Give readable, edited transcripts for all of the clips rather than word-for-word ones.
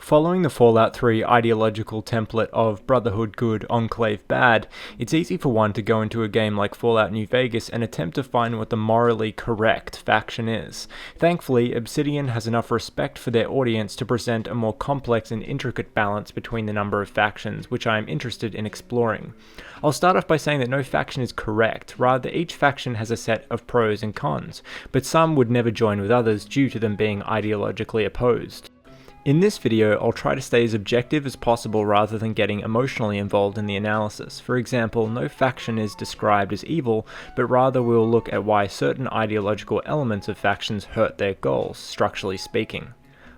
Following the Fallout 3 ideological template of Brotherhood good, Enclave bad, it's easy for one to go into a game like Fallout New Vegas and attempt to find what the morally correct faction is. Thankfully, Obsidian has enough respect for their audience to present a more complex and intricate balance between the number of factions, which I am interested in exploring. I'll start off by saying that no faction is correct, rather each faction has a set of pros and cons, but some would never join with others due to them being ideologically opposed. In this video, I'll try to stay as objective as possible rather than getting emotionally involved in the analysis. For example, no faction is described as evil, but rather we'll look at why certain ideological elements of factions hurt their goals, structurally speaking.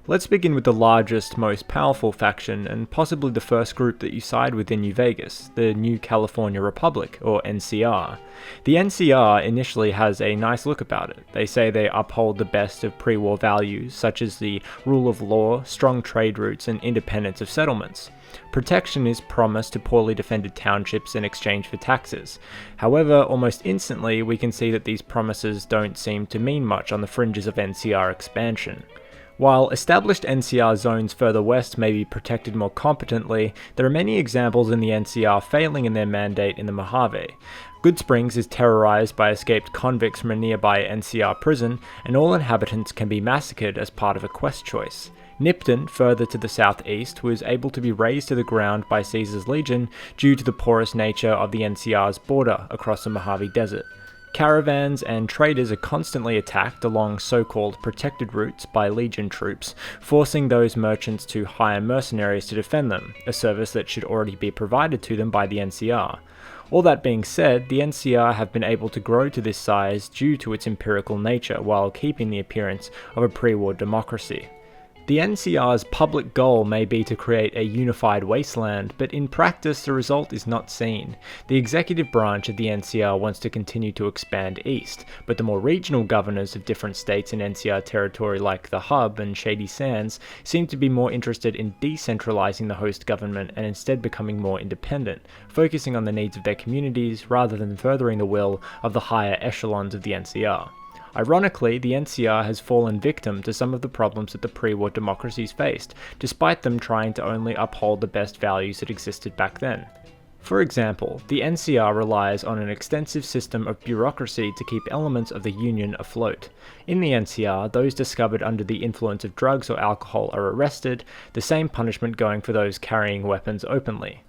Let's begin with the largest, most powerful faction, and possibly the first group that you side with in New Vegas, the New California Republic, or NCR. The NCR initially has a nice look about it. They say they uphold the best of pre-war values, such as the rule of law, strong trade routes, and independence of settlements. Protection is promised to poorly defended townships in exchange for taxes. However, almost instantly, we can see that these promises don't seem to mean much on the fringes of NCR expansion. While established NCR zones further west may be protected more competently, there are many examples in the NCR failing in their mandate in the Mojave. Good Springs is terrorized by escaped convicts from a nearby NCR prison, and all inhabitants can be massacred as part of a quest choice. Nipton, further to the southeast, was able to be razed to the ground by Caesar's Legion due to the porous nature of the NCR's border across the Mojave Desert. Caravans and traders are constantly attacked along so-called protected routes by Legion troops, forcing those merchants to hire mercenaries to defend them, a service that should already be provided to them by the NCR. All that being said, the NCR have been able to grow to this size due to its empirical nature while keeping the appearance of a pre-war democracy. The NCR's public goal may be to create a unified wasteland, but in practice the result is not seen. The executive branch of the NCR wants to continue to expand east, but the more regional governors of different states in NCR territory like the Hub and Shady Sands seem to be more interested in decentralizing the host government and instead becoming more independent, focusing on the needs of their communities rather than furthering the will of the higher echelons of the NCR. Ironically, the NCR has fallen victim to some of the problems that the pre-war democracies faced, despite them trying to only uphold the best values that existed back then. For example, the NCR relies on an extensive system of bureaucracy to keep elements of the Union afloat. In the NCR, those discovered under the influence of drugs or alcohol are arrested, the same punishment going for those carrying weapons openly.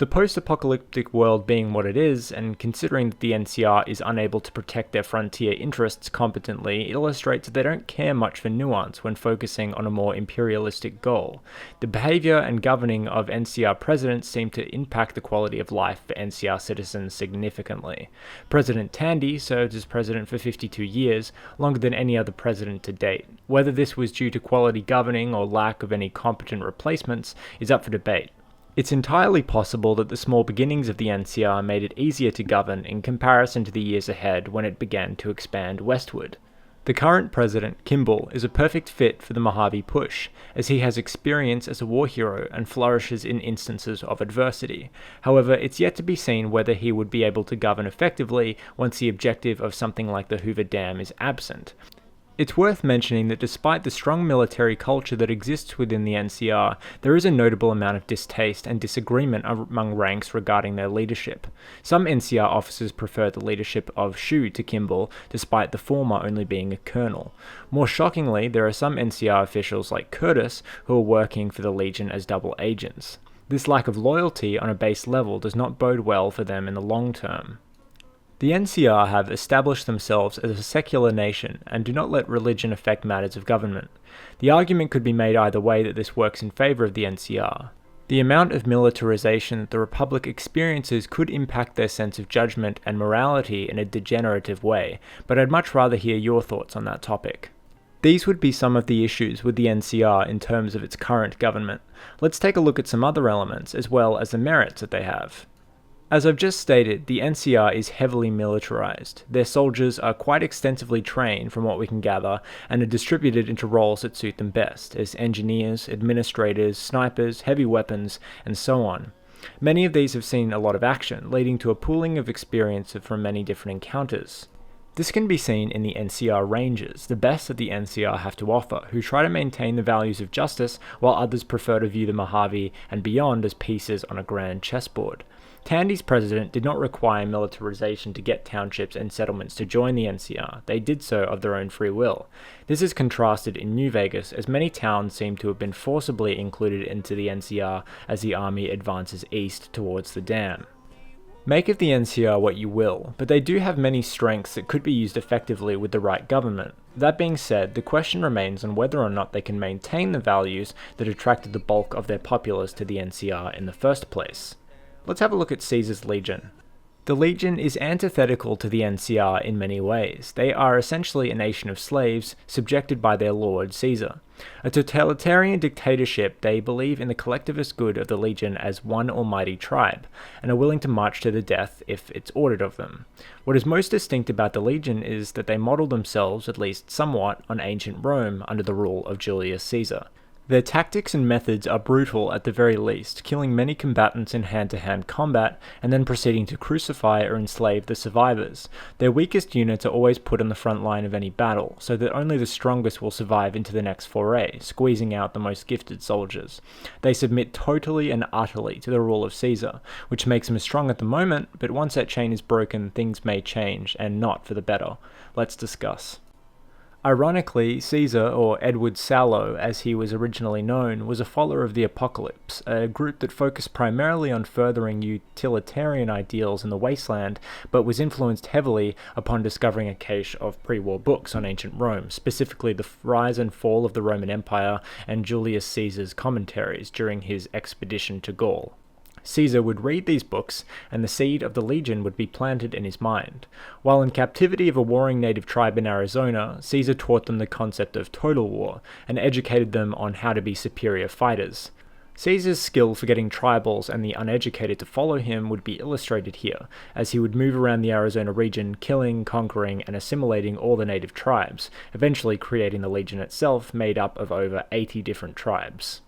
The post-apocalyptic world being what it is, and considering that the NCR is unable to protect their frontier interests competently, illustrates that they don't care much for nuance when focusing on a more imperialistic goal. The behavior and governing of NCR presidents seem to impact the quality of life for NCR citizens significantly. President Tandy served as president for 52 years, longer than any other president to date. Whether this was due to quality governing or lack of any competent replacements is up for debate. It's entirely possible that the small beginnings of the NCR made it easier to govern in comparison to the years ahead when it began to expand westward. The current president, Kimball, is a perfect fit for the Mojave push, as he has experience as a war hero and flourishes in instances of adversity. However, it's yet to be seen whether he would be able to govern effectively once the objective of something like the Hoover Dam is absent. It's worth mentioning that despite the strong military culture that exists within the NCR, there is a notable amount of distaste and disagreement among ranks regarding their leadership. Some NCR officers prefer the leadership of Shu to Kimball, despite the former only being a colonel. More shockingly, there are some NCR officials like Curtis who are working for the Legion as double agents. This lack of loyalty on a base level does not bode well for them in the long term. The NCR have established themselves as a secular nation and do not let religion affect matters of government. The argument could be made either way that this works in favor of the NCR. The amount of militarization that the Republic experiences could impact their sense of judgment and morality in a degenerative way, but I'd much rather hear your thoughts on that topic. These would be some of the issues with the NCR in terms of its current government. Let's take a look at some other elements as well as the merits that they have. As I've just stated, the NCR is heavily militarized. Their soldiers are quite extensively trained from what we can gather and are distributed into roles that suit them best, as engineers, administrators, snipers, heavy weapons, and so on. Many of these have seen a lot of action, leading to a pooling of experience from many different encounters. This can be seen in the NCR Rangers, the best that the NCR have to offer, who try to maintain the values of justice while others prefer to view the Mojave and beyond as pieces on a grand chessboard. Tandy's president did not require militarization to get townships and settlements to join the NCR. They did so of their own free will. This is contrasted in New Vegas, as many towns seem to have been forcibly included into the NCR as the army advances east towards the dam. Make of the NCR what you will, but they do have many strengths that could be used effectively with the right government. That being said, the question remains on whether or not they can maintain the values that attracted the bulk of their populace to the NCR in the first place. Let's have a look at Caesar's Legion. The Legion is antithetical to the NCR in many ways. They are essentially a nation of slaves, subjected by their lord, Caesar. A totalitarian dictatorship, they believe in the collectivist good of the Legion as one almighty tribe, and are willing to march to the death if it's ordered of them. What is most distinct about the Legion is that they model themselves, at least somewhat, on ancient Rome under the rule of Julius Caesar. Their tactics and methods are brutal at the very least, killing many combatants in hand-to-hand combat, and then proceeding to crucify or enslave the survivors. Their weakest units are always put on the front line of any battle, so that only the strongest will survive into the next foray, squeezing out the most gifted soldiers. They submit totally and utterly to the rule of Caesar, which makes them strong at the moment, but once that chain is broken, things may change, and not for the better. Let's discuss. Ironically, Caesar, or Edward Sallow as he was originally known, was a follower of the Apocalypse, a group that focused primarily on furthering utilitarian ideals in the wasteland, but was influenced heavily upon discovering a cache of pre-war books on ancient Rome, specifically the rise and fall of the Roman Empire and Julius Caesar's commentaries during his expedition to Gaul. Caesar would read these books, and the seed of the Legion would be planted in his mind. While in captivity of a warring native tribe in Arizona, Caesar taught them the concept of total war, and educated them on how to be superior fighters. Caesar's skill for getting tribals and the uneducated to follow him would be illustrated here, as he would move around the Arizona region, killing, conquering, and assimilating all the native tribes, eventually creating the Legion itself, made up of over 80 different tribes.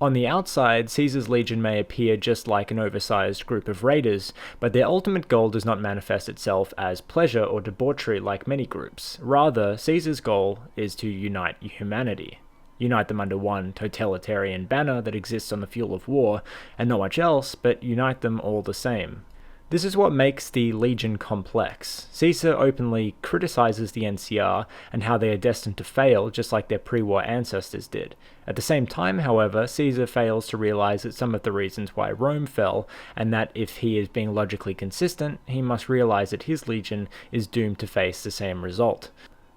On the outside, Caesar's Legion may appear just like an oversized group of raiders, but their ultimate goal does not manifest itself as pleasure or debauchery like many groups. Rather, Caesar's goal is to unite humanity. Unite them under one totalitarian banner that exists on the fuel of war, and not much else, but unite them all the same. This is what makes the Legion complex. Caesar openly criticizes the NCR and how they are destined to fail, just like their pre-war ancestors did. At the same time, however, Caesar fails to realize that some of the reasons why Rome fell, and that if he is being logically consistent, he must realize that his Legion is doomed to face the same result.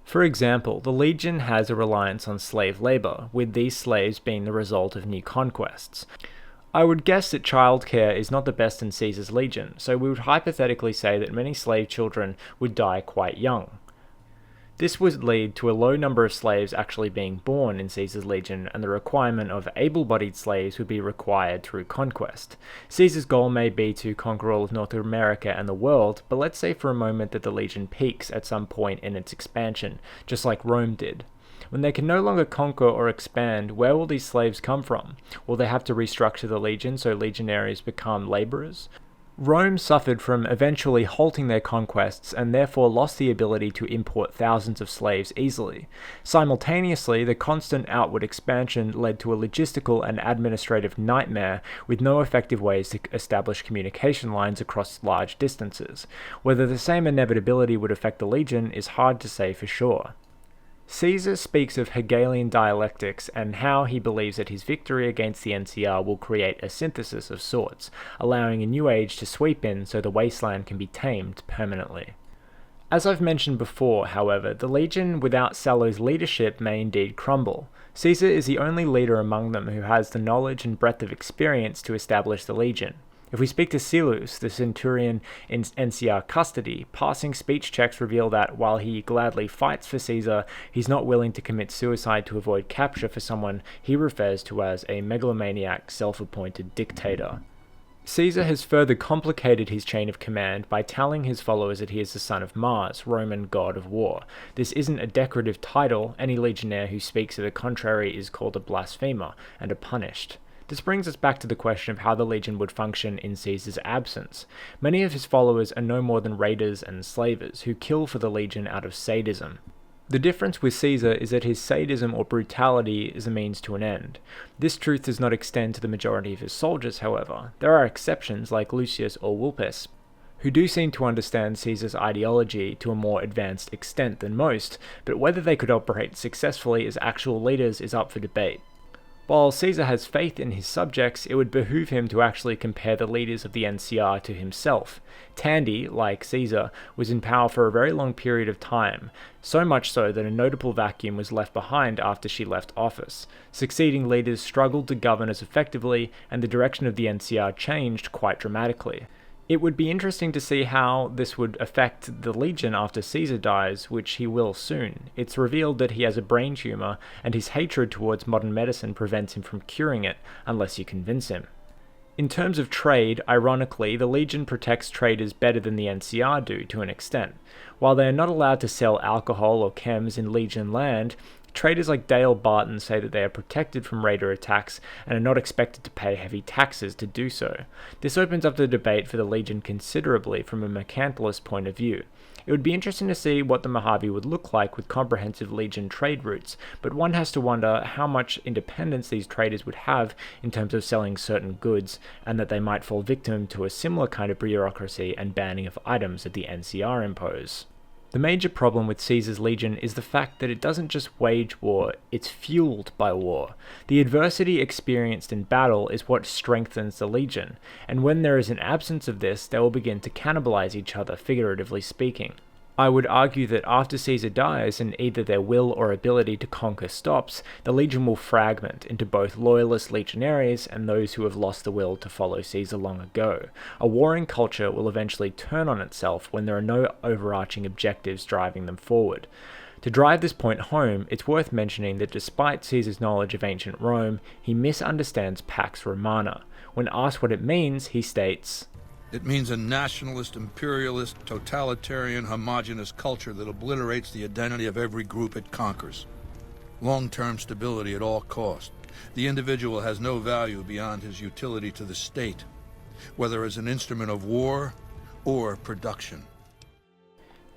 For example, the Legion has a reliance on slave labor, with these slaves being the result of new conquests. I would guess that childcare is not the best in Caesar's Legion, so we would hypothetically say that many slave children would die quite young. This would lead to a low number of slaves actually being born in Caesar's Legion, and the requirement of able-bodied slaves would be required through conquest. Caesar's goal may be to conquer all of North America and the world, but let's say for a moment that the Legion peaks at some point in its expansion, just like Rome did. When they can no longer conquer or expand, where will these slaves come from? Will they have to restructure the Legion so legionaries become laborers? Rome suffered from eventually halting their conquests and therefore lost the ability to import thousands of slaves easily. Simultaneously, the constant outward expansion led to a logistical and administrative nightmare with no effective ways to establish communication lines across large distances. Whether the same inevitability would affect the Legion is hard to say for sure. Caesar speaks of Hegelian dialectics and how he believes that his victory against the NCR will create a synthesis of sorts, allowing a new age to sweep in so the wasteland can be tamed permanently. As I've mentioned before, however, the Legion without Sallow's leadership may indeed crumble. Caesar is the only leader among them who has the knowledge and breadth of experience to establish the Legion. If we speak to Silus, the centurion in NCR custody, passing speech checks reveal that while he gladly fights for Caesar, he's not willing to commit suicide to avoid capture for someone he refers to as a megalomaniac, self-appointed dictator. Caesar has further complicated his chain of command by telling his followers that he is the son of Mars, Roman god of war. This isn't a decorative title. Any legionnaire who speaks to the contrary is called a blasphemer and are punished. This brings us back to the question of how the legion would function in Caesar's absence. Many of his followers are no more than raiders and slavers who kill for the legion out of sadism. The difference with Caesar is that his sadism or brutality is a means to an end. This truth does not extend to the majority of his soldiers, however. There are exceptions like Lucius or Vulpes, who do seem to understand Caesar's ideology to a more advanced extent than most, but whether they could operate successfully as actual leaders is up for debate. While Caesar has faith in his subjects, it would behoove him to actually compare the leaders of the NCR to himself. Tandy, like Caesar, was in power for a very long period of time, so much so that a notable vacuum was left behind after she left office. Succeeding leaders struggled to govern as effectively, and the direction of the NCR changed quite dramatically. It would be interesting to see how this would affect the Legion after Caesar dies, which he will soon. It's revealed that he has a brain tumor, and his hatred towards modern medicine prevents him from curing it, unless you convince him. In terms of trade, ironically, the Legion protects traders better than the NCR do to an extent. While they are not allowed to sell alcohol or chems in Legion land, traders like Dale Barton say that they are protected from raider attacks and are not expected to pay heavy taxes to do so. This opens up the debate for the Legion considerably from a mercantilist point of view. It would be interesting to see what the Mojave would look like with comprehensive Legion trade routes, but one has to wonder how much independence these traders would have in terms of selling certain goods, and that they might fall victim to a similar kind of bureaucracy and banning of items that the NCR impose. The major problem with Caesar's legion is the fact that it doesn't just wage war, it's fueled by war. The adversity experienced in battle is what strengthens the legion, and when there is an absence of this, they will begin to cannibalize each other, figuratively speaking. I would argue that after Caesar dies and either their will or ability to conquer stops, the legion will fragment into both loyalist legionaries and those who have lost the will to follow Caesar long ago. A warring culture will eventually turn on itself when there are no overarching objectives driving them forward. To drive this point home, it's worth mentioning that despite Caesar's knowledge of ancient Rome, he misunderstands Pax Romana. When asked what it means, he states, "It means a nationalist, imperialist, totalitarian, homogenous culture that obliterates the identity of every group it conquers. Long-term stability at all cost. The individual has no value beyond his utility to the state, whether as an instrument of war or production."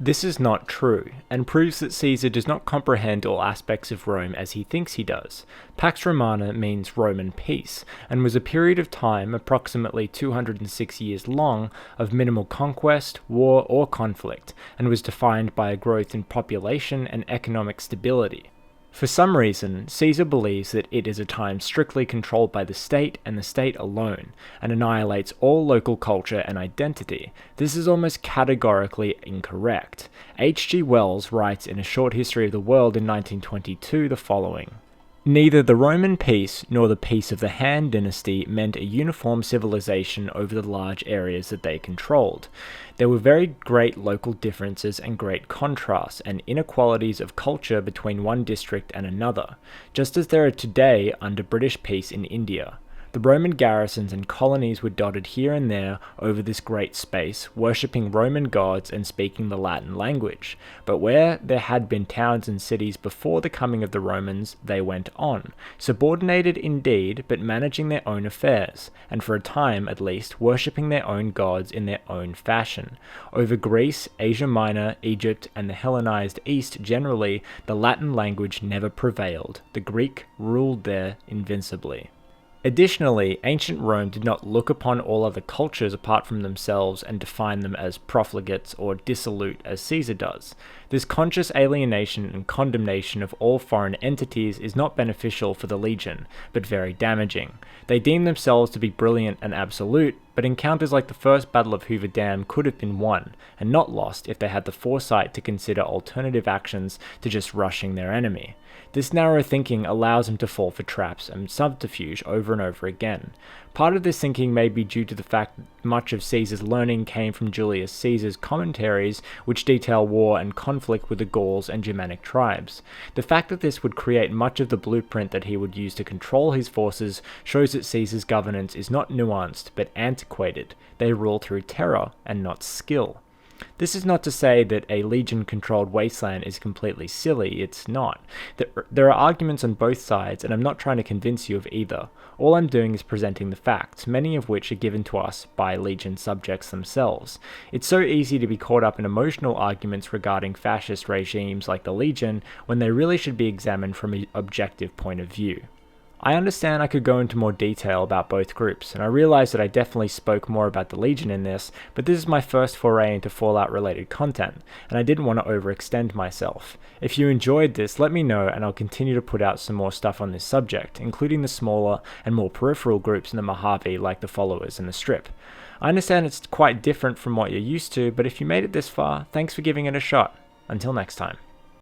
This is not true, and proves that Caesar does not comprehend all aspects of Rome as he thinks he does. Pax Romana means Roman peace, and was a period of time, approximately 206 years long, of minimal conquest, war, or conflict, and was defined by a growth in population and economic stability. For some reason, Caesar believes that it is a time strictly controlled by the state and the state alone, and annihilates all local culture and identity. This is almost categorically incorrect. H.G. Wells writes in A Short History of the World in 1922 the following: "Neither the Roman peace nor the peace of the Han dynasty meant a uniform civilization over the large areas that they controlled. There were very great local differences and great contrasts and inequalities of culture between one district and another, just as there are today under British peace in India. The Roman garrisons and colonies were dotted here and there over this great space, worshipping Roman gods and speaking the Latin language. But where there had been towns and cities before the coming of the Romans, they went on, subordinated indeed, but managing their own affairs, and for a time at least, worshipping their own gods in their own fashion. Over Greece, Asia Minor, Egypt, and the Hellenized East generally, the Latin language never prevailed. The Greek ruled there invincibly." Additionally, ancient Rome did not look upon all other cultures apart from themselves and define them as profligates or dissolute as Caesar does. This conscious alienation and condemnation of all foreign entities is not beneficial for the legion, but very damaging. They deem themselves to be brilliant and absolute, but encounters like the First Battle of Hoover Dam could have been won, and not lost if they had the foresight to consider alternative actions to just rushing their enemy. This narrow thinking allows them to fall for traps and subterfuge over and over again. Part of this thinking may be due to the fact that much of Caesar's learning came from Julius Caesar's commentaries, which detail war and conflict with the Gauls and Germanic tribes. The fact that this would create much of the blueprint that he would use to control his forces shows that Caesar's governance is not nuanced, but antiquated. They rule through terror and not skill. This is not to say that a Legion-controlled wasteland is completely silly, it's not. There are arguments on both sides, and I'm not trying to convince you of either. All I'm doing is presenting the facts, many of which are given to us by Legion subjects themselves. It's so easy to be caught up in emotional arguments regarding fascist regimes like the Legion, when they really should be examined from an objective point of view. I understand I could go into more detail about both groups, and I realize that I definitely spoke more about the Legion in this, but this is my first foray into Fallout related content, and I didn't want to overextend myself. If you enjoyed this, let me know and I'll continue to put out some more stuff on this subject, including the smaller and more peripheral groups in the Mojave like the Followers and the Strip. I understand it's quite different from what you're used to, but if you made it this far, thanks for giving it a shot. Until next time.